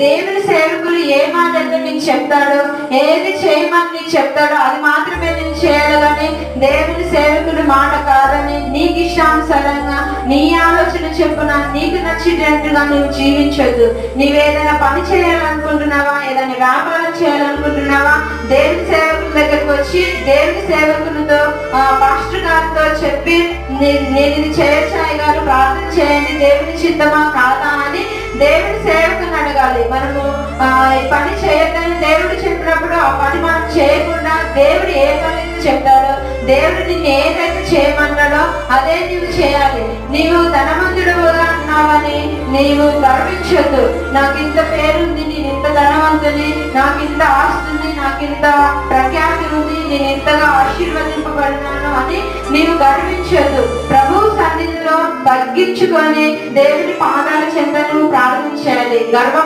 దేవుని సేవకులు ఏ మాట అయితే నీకు చెప్తాడో, ఏది చేయమని నీకు చెప్తాడో అది మాత్రమే నేను చేయాలి కానీ దేవుని సేవకుడు మాట కాదని నీకు ఇష్టానుసారంగా నీ ఆలోచన చెప్పున నీకు నచ్చినట్టుగా నువ్వు జీవించొద్దు. నీవేదైనా పని చేయాలనుకుంటున్నావా, ఏదైనా వ్యాపారం చేయాలనుకుంటున్నావా, దేవుని సేవకుల దగ్గరకు వచ్చి దేవుని సేవకులతో పాస్టర్ గారితో చెప్పి నేను ఇది చేయొచ్చాయి గారు ప్రార్థన చేయండి, దేవుని చిత్తమా కాదా అని దేవుని సేవకుని అడగాలి. మనము ఈ పని చేయొద్దని దేవుడు చెప్పినప్పుడు ఆ పని మనం చేయకుండా దేవుడు ఏ పని చెప్తాడో, దేవుడు నిన్ను ఏదైతే చేయమన్నాడో అదే నీవు చేయాలి. నీవు ధనవంతుడుగా ఉన్నావని నీవు గర్వించొద్దు. నాకు ఇంత పేరుంది, నేను ఇంత ధనవంతుని, నాకు ఇంత ఆస్తుంది, నాకు ఇంత ప్రఖ్యాతి ఉంది, నేను ఇంతగా ఆశీర్వదింపబడినాను అని నీవు గర్వించొద్దు. ప్రభువు సన్నిధిలో తగ్గించుకొని దేవుని పాదాల చెంత నువ్వు ప్రార్థించాలి. గర్వం